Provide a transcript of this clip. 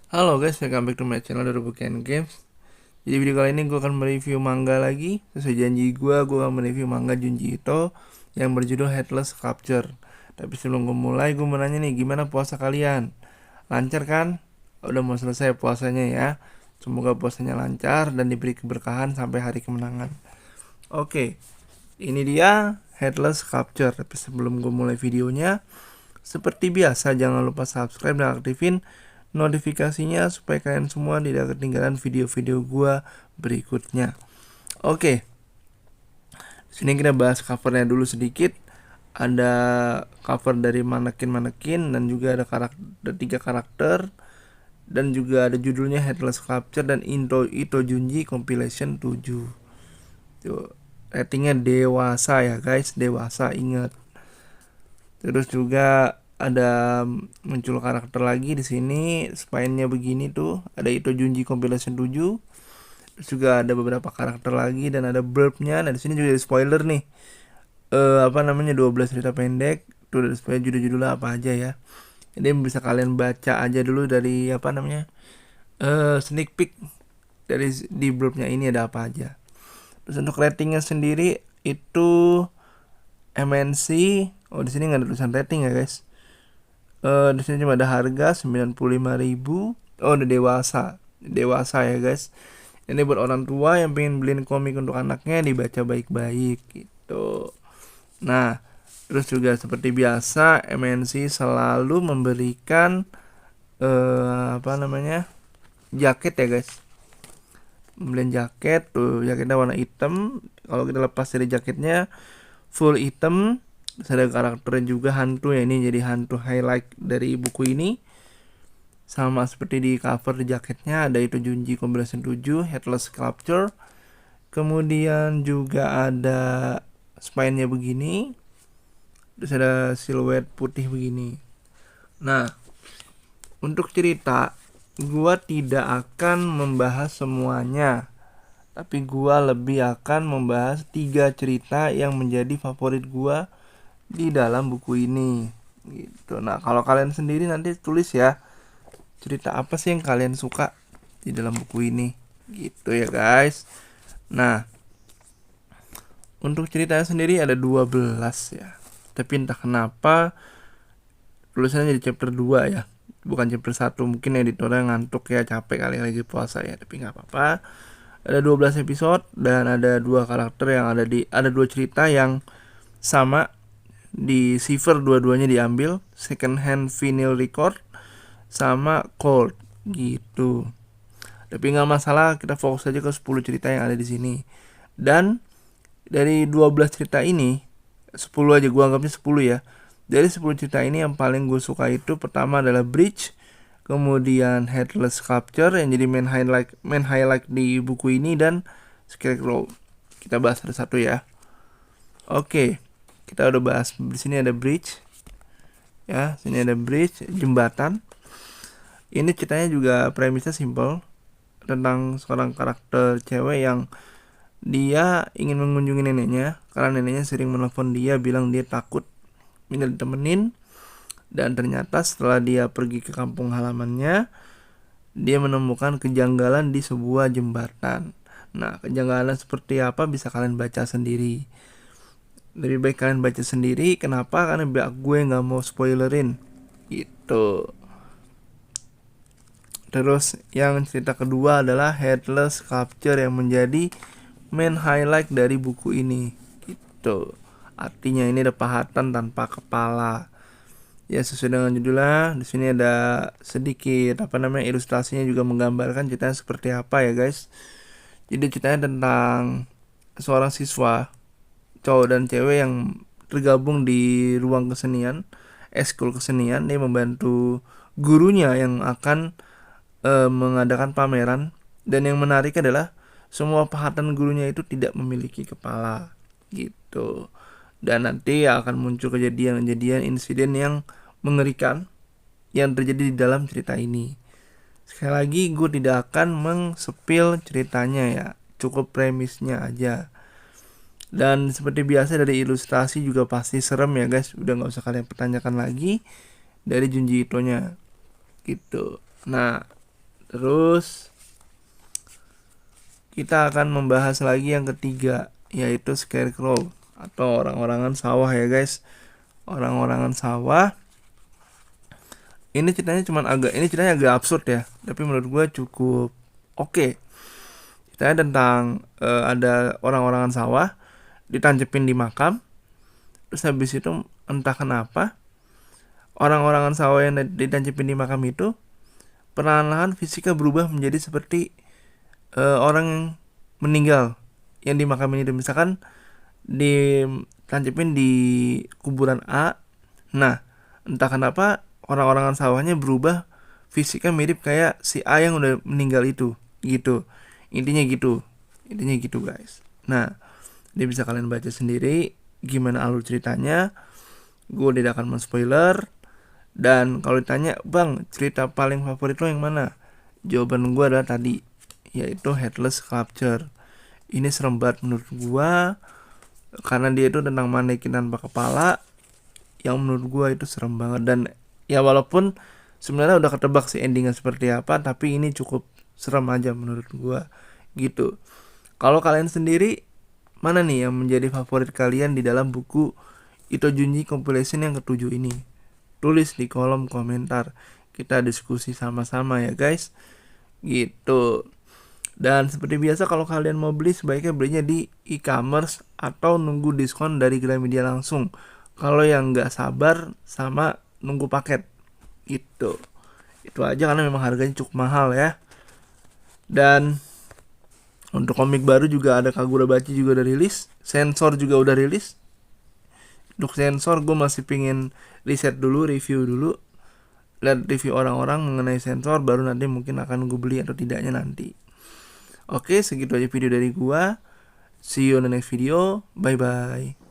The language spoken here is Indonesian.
Halo guys, welcome back to my channel dari Bukan Games. Jadi video kali ini gue akan mereview manga lagi. Sesuai janji gue akan mereview manga Junji Ito yang berjudul Headless Sculpture. Tapi sebelum gue mulai, gue mau nanya nih, gimana puasa kalian? Lancar kan? Udah mau selesai puasanya ya. Semoga puasanya lancar dan diberi keberkahan sampai hari kemenangan. Oke, ini dia Headless Sculpture. Tapi sebelum gue mulai videonya, seperti biasa jangan lupa subscribe dan aktifin notifikasinya supaya kalian semua tidak ketinggalan video-video gua berikutnya. Oke. Sini kita bahas covernya dulu sedikit. Ada cover dari manekin-manekin dan juga ada tiga karakter dan juga ada judulnya Headless Sculpture dan Ito Junji Compilation 7. Tuh, ratingnya dewasa ya guys, dewasa, ingat. Terus juga ada muncul karakter lagi di sini, spine-nya begini tuh, ada Ito Junji Compilation 7. Terus juga ada beberapa karakter lagi dan ada burp-nya. Nah, di sini juga ada spoiler nih. 12 cerita pendek. Tuh dari spoiler judul-judulnya apa aja ya. Jadi bisa kalian baca aja dulu dari sneak peek dari di burp-nya ini ada apa aja. Terus untuk ratingnya sendiri itu MNC. Oh, di sini nggak ada tulisan rating ya guys. Di sini cuma ada harga 95.000. Oh, udah dewasa. Dewasa ya, guys. Ini buat orang tua yang pengen beliin komik untuk anaknya dibaca baik-baik gitu. Nah, terus juga seperti biasa MNC selalu memberikan jaket ya, guys. Membeliin jaket tuh, jaketnya warna hitam. Kalau kita lepas dari jaketnya full hitam. Terus ada karakternya juga hantu ya, ini jadi hantu highlight dari buku ini. Sama seperti di cover di jaketnya ada itu Junji Compilation 7 Headless Sculpture. Kemudian juga ada spine-nya begini. Terus ada siluet putih begini. Nah, untuk cerita gua tidak akan membahas semuanya, tapi gua lebih akan membahas 3 cerita yang menjadi favorit gua di dalam buku ini gitu. Nah, kalau kalian sendiri nanti tulis ya, cerita apa sih yang kalian suka di dalam buku ini gitu ya guys. Nah, untuk ceritanya sendiri ada 12 ya, tapi entah kenapa tulisannya jadi chapter 2 ya, bukan chapter 1. Mungkin editornya ngantuk ya, capek kali lagi puasa ya, tapi nggak apa-apa. Ada 12 episode dan ada dua karakter yang ada dua cerita yang sama. Di Cipher dua-duanya diambil, second hand vinyl record sama cold gitu. Tapi nggak masalah, kita fokus aja ke 10 cerita yang ada di sini. Dan dari 12 cerita ini, 10 aja gua anggapnya 10 ya. Dari 10 cerita ini yang paling gue suka itu pertama adalah Bridge, kemudian Headless Sculpture yang jadi main highlight di buku ini, dan Scarecrow. Kita bahas satu-satu ya. Oke. Kita udah bahas di sini ada bridge. Ya, sini ada bridge, jembatan. Ini ceritanya juga premisnya simple, tentang seorang karakter cewek yang dia ingin mengunjungi neneknya karena neneknya sering menelpon dia bilang dia takut minta ditemenin. Dan ternyata setelah dia pergi ke kampung halamannya, dia menemukan kejanggalan di sebuah jembatan. Nah, kejanggalan seperti apa bisa kalian baca sendiri. Lebih baik kalian baca sendiri. Kenapa? Karena biar gue nggak mau spoilerin gitu. Terus yang cerita kedua adalah Headless Sculpture yang menjadi main highlight dari buku ini gitu. Artinya ini ada pahatan tanpa kepala. Ya, sesuai dengan judulnya. Di sini ada sedikit ilustrasinya juga menggambarkan ceritanya seperti apa ya guys. Jadi ceritanya tentang seorang siswa cowok dan cewek yang tergabung di ruang kesenian, eskul kesenian. Dia membantu gurunya yang akan mengadakan pameran. Dan yang menarik adalah semua pahatan gurunya itu tidak memiliki kepala gitu. Dan nanti akan muncul kejadian-kejadian insiden yang mengerikan yang terjadi di dalam cerita ini. Sekali lagi gue tidak akan meng-spill ceritanya ya, cukup premisnya aja. Dan seperti biasa dari ilustrasi juga pasti serem ya guys. Udah gak usah kalian pertanyakan lagi dari Junji Ito nya gitu. Nah, Terus kita akan membahas lagi yang ketiga, yaitu scarecrow atau orang-orangan sawah ya guys. Orang-orangan sawah ini ceritanya agak absurd ya, tapi menurut gue cukup oke. Ceritanya tentang ada orang-orangan sawah ditancepin di makam. Terus habis itu entah kenapa orang-orangan sawah yang ditancepin di makam itu perlahan-lahan fisiknya berubah menjadi seperti orang yang meninggal yang di makam ini. Misalkan ditancepin di kuburan A, nah entah kenapa orang-orangan sawahnya berubah fisiknya mirip kayak si A yang udah meninggal itu gitu. Intinya gitu guys. Nah, ini bisa kalian baca sendiri gimana alur ceritanya. Gue tidak akan men-spoiler. Dan kalau ditanya, bang, cerita paling favorit lo yang mana? Jawaban gue adalah tadi, yaitu Headless Sculpture. Ini serem banget menurut gue, karena dia itu tentang manekin tanpa kepala, yang menurut gue itu serem banget. Dan ya walaupun sebenarnya udah ketebak sih endingnya seperti apa, tapi ini cukup serem aja menurut gue gitu. Kalau kalian sendiri, mana nih yang menjadi favorit kalian di dalam buku Ito Junji Compilation yang ke-7 ini? Tulis di kolom komentar, kita diskusi sama-sama ya guys gitu. Dan seperti biasa, kalau kalian mau beli sebaiknya belinya di e-commerce atau nunggu diskon dari Gramedia langsung. Kalau yang nggak sabar sama nunggu paket gitu. Itu aja karena memang harganya cukup mahal ya. Dan untuk komik baru juga ada Kagurabachi juga udah rilis, Sensor juga udah rilis. Untuk Sensor gue masih pingin riset dulu, review dulu, lihat review orang-orang mengenai Sensor, baru nanti mungkin akan gue beli atau tidaknya nanti. Oke, segitu aja video dari gue. See you on the next video. Bye bye.